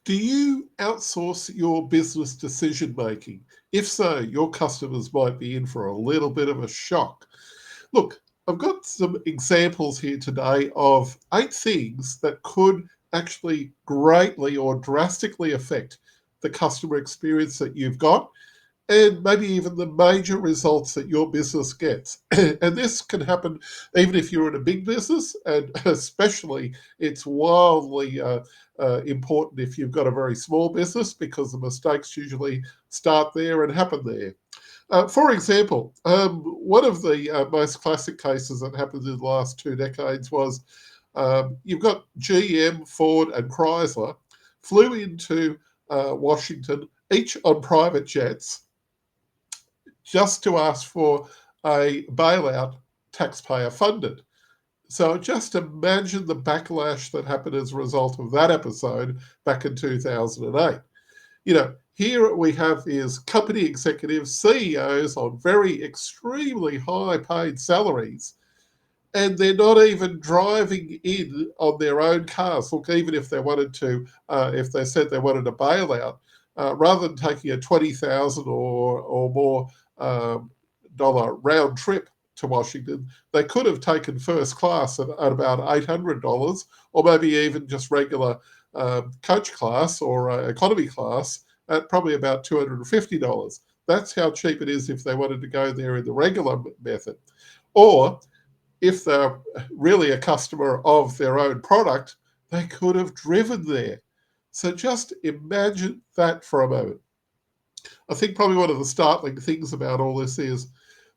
Do you outsource your business decision making? If so, your customers might be in for a little bit of a shock. Look, I've got some examples here today of 8 things that could actually greatly or drastically affect the customer experience that you've got and maybe even the major results that your business gets. And this can happen even if you're in a big business, and especially it's wildly important if you've got a very small business because the mistakes usually start there and happen there. For example, one of the most classic cases that happened in the last 2 decades was you've got GM, Ford, and Chrysler flew into Washington, each on private jets, just to ask for a bailout taxpayer funded. So just imagine the backlash that happened as a result of that episode back in 2008. Here we have is company executives, CEOs on very extremely high paid salaries, and they're not even driving in on their own cars. Look, even if they wanted to, if they said they wanted a bailout, rather than taking a 20,000 or more dollar round trip to Washington, they could have taken first class at about $800, or maybe even just regular coach class or economy class at probably about $250. That's how cheap it is if they wanted to go there in the regular method. Or if they're really a customer of their own product, they could have driven there. So just imagine that for a moment. I think probably one of the startling things about all this is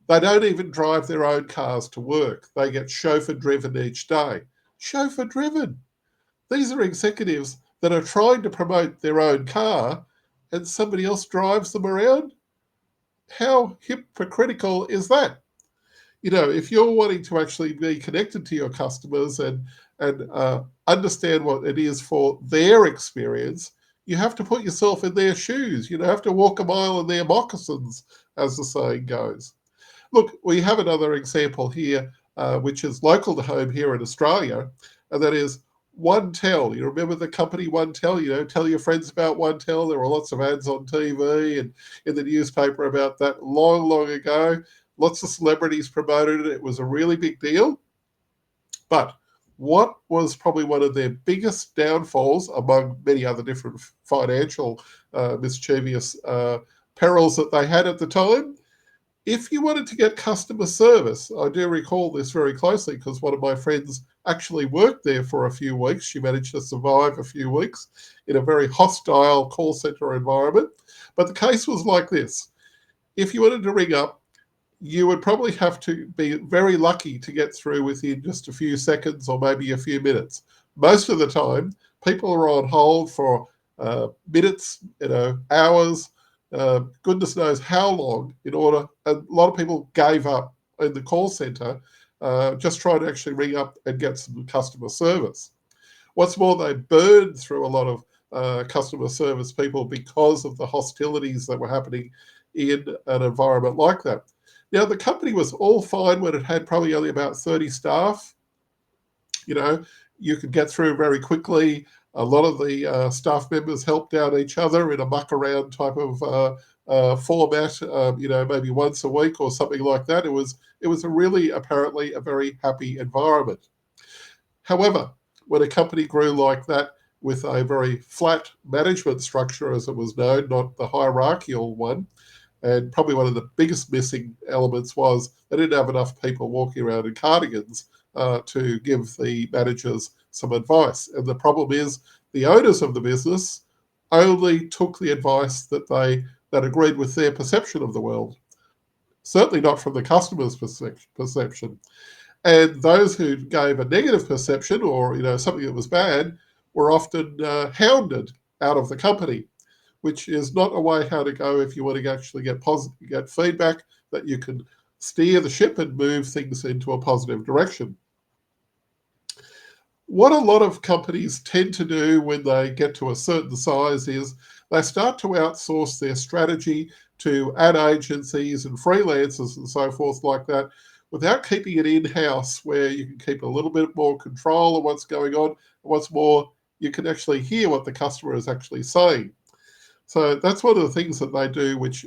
they don't even drive their own cars to work. They get chauffeur driven each day. Chauffeur driven. These are executives that are trying to promote their own car and somebody else drives them around. How hypocritical is that? If you're wanting to actually be connected to your customers and understand what it is for their experience, you have to put yourself in their shoes. You have to walk a mile in their moccasins, as the saying goes. Look, we have another example here, which is local to home here in Australia, and that is OneTel. You remember the company OneTel? Tell your friends about OneTel. There were lots of ads on TV and in the newspaper about that long, long ago. Lots of celebrities promoted it. It was a really big deal. But what was probably one of their biggest downfalls, among many other different financial mischievous perils that they had at the time? If you wanted to get customer service, I do recall this very closely because one of my friends actually worked there for a few weeks. She managed to survive a few weeks in a very hostile call center environment. But the case was like this. If you wanted to ring up, you would probably have to be very lucky to get through within just a few seconds or maybe a few minutes. Most of the time, people are on hold for minutes, hours, goodness knows how long, and a lot of people gave up in the call center just trying to actually ring up and get some customer service. What's more, they burned through a lot of customer service people because of the hostilities that were happening in an environment like that. Now, the company was all fine when it had probably only about 30 staff. You could get through very quickly. A lot of the staff members helped out each other in a muck around type of format, maybe once a week or something like that. It was apparently a very happy environment. However, when a company grew like that with a very flat management structure, as it was known, not the hierarchical one, and probably one of the biggest missing elements was they didn't have enough people walking around in cardigans to give the managers some advice. And the problem is the owners of the business only took the advice that agreed with their perception of the world. Certainly not from the customer's perception. And those who gave a negative perception or something that was bad were often hounded out of the company, which is not a way how to go if you want to actually get feedback that you can steer the ship and move things into a positive direction. What a lot of companies tend to do when they get to a certain size is they start to outsource their strategy to ad agencies and freelancers and so forth like that, without keeping it in-house where you can keep a little bit more control of what's going on. What's more, you can actually hear what the customer is actually saying. So that's one of the things that they do, which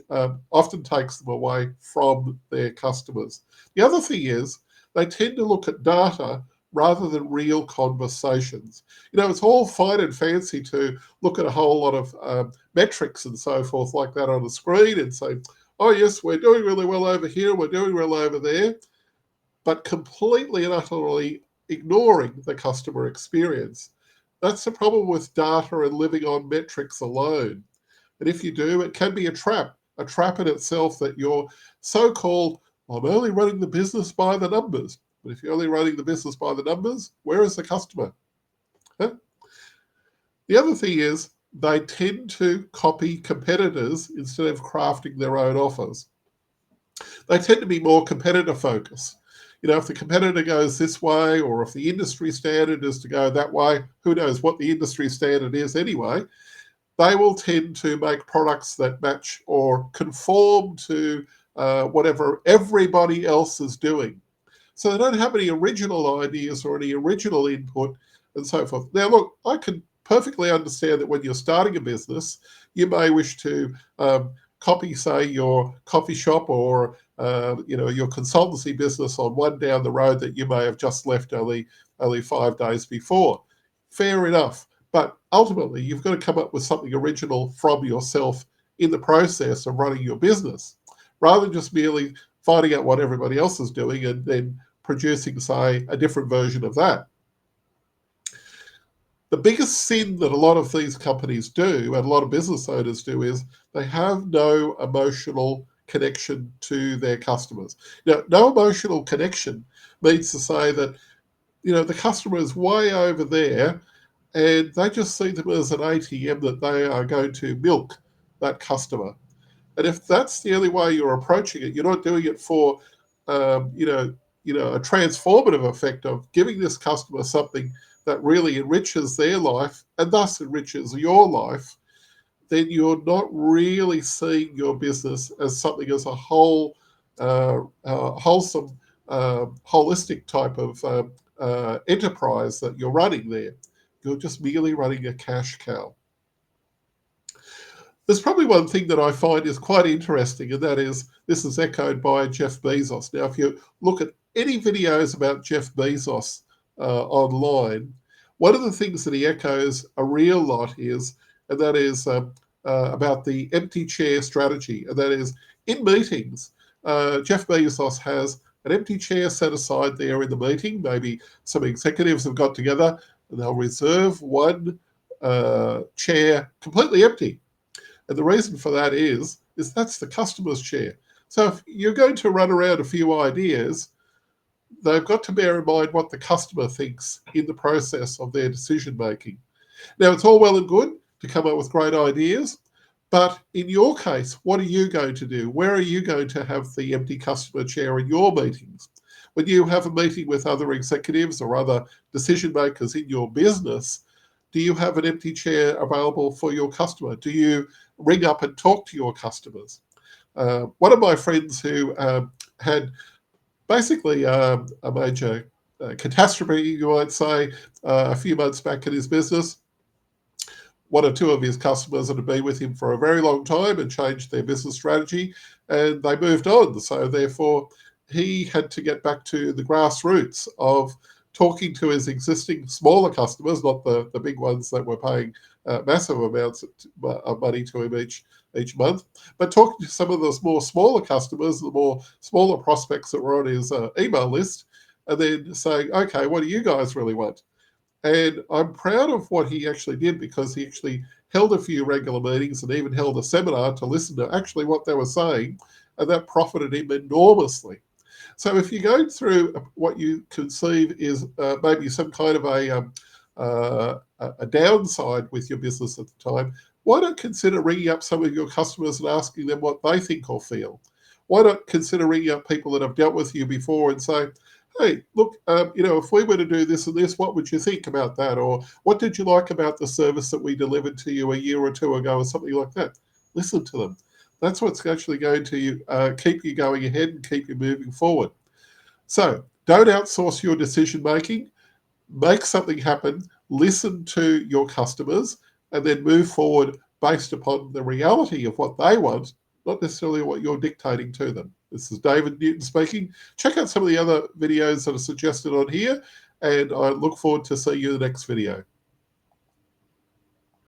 often takes them away from their customers. The other thing is they tend to look at data rather than real conversations. It's all fine and fancy to look at a whole lot of metrics and so forth like that on the screen and say, oh, yes, we're doing really well over here, we're doing well over there, but completely and utterly ignoring the customer experience. That's the problem with data and living on metrics alone. And if you do, it can be a trap in itself that you're so-called, I'm only running the business by the numbers. But if you're only running the business by the numbers, where is the customer? Huh? The other thing is they tend to copy competitors instead of crafting their own offers. They tend to be more competitor focused. If the competitor goes this way, or if the industry standard is to go that way, who knows what the industry standard is anyway, they will tend to make products that match or conform to whatever everybody else is doing. So they don't have any original ideas or any original input and so forth. Now, look, I can perfectly understand that when you're starting a business, you may wish to copy, say, your coffee shop or your consultancy business on one down the road that you may have just left only 5 days before. Fair enough. But ultimately, you've got to come up with something original from yourself in the process of running your business, rather than just merely finding out what everybody else is doing and then producing, say, a different version of that. The biggest sin that a lot of these companies do, and a lot of business owners do, is they have no emotional connection to their customers. No emotional connection means to say that, the customer is way over there and they just see them as an ATM that they are going to milk that customer. And if that's the only way you're approaching it, you're not doing it for, a transformative effect of giving this customer something that really enriches their life and thus enriches your life, then you're not really seeing your business as something as a whole, wholesome, holistic type of enterprise that you're running there. You're just merely running a cash cow. There's probably one thing that I find is quite interesting, and that is this is echoed by Jeff Bezos. Now, if you look at any videos about Jeff Bezos online, one of the things that he echoes a real lot is, and that is about the empty chair strategy. And that is, in meetings, Jeff Bezos has an empty chair set aside there in the meeting. Maybe some executives have got together and they'll reserve one chair completely empty. And the reason for that is that's the customer's chair. So if you're going to run around a few ideas, they've got to bear in mind what the customer thinks in the process of their decision making. Now, it's all well and good to come up with great ideas, but in your case, what are you going to do? Where are you going to have the empty customer chair in your meetings? When you have a meeting with other executives or other decision makers in your business, do you have an empty chair available for your customer? Do you ring up and talk to your customers? One of my friends who had basically a major catastrophe, you might say, a few months back in his business, one or two of his customers that had been with him for a very long time and changed their business strategy, and they moved on. So therefore, he had to get back to the grassroots of talking to his existing smaller customers, not the big ones that were paying massive amounts of money to him each month, but talking to some of those more smaller customers, the more smaller prospects that were on his email list, and then saying, okay, what do you guys really want? And I'm proud of what he actually did, because he actually held a few regular meetings and even held a seminar to listen to actually what they were saying, and that profited him enormously. So if you're going through what you conceive is maybe some kind of a downside with your business at the time, why not consider ringing up some of your customers and asking them what they think or feel? Why not consider ringing up people that have dealt with you before and say, hey, look, if we were to do this and this, what would you think about that? Or what did you like about the service that we delivered to you a year or two ago, or something like that? Listen to them. That's what's actually going to keep you going ahead and keep you moving forward. So don't outsource your decision making. Make something happen. listen to your customers, and then move forward based upon the reality of what they want, not necessarily what you're dictating to them. This is David Newton speaking. Check out some of the other videos that are suggested on here, and I look forward to seeing you in the next video.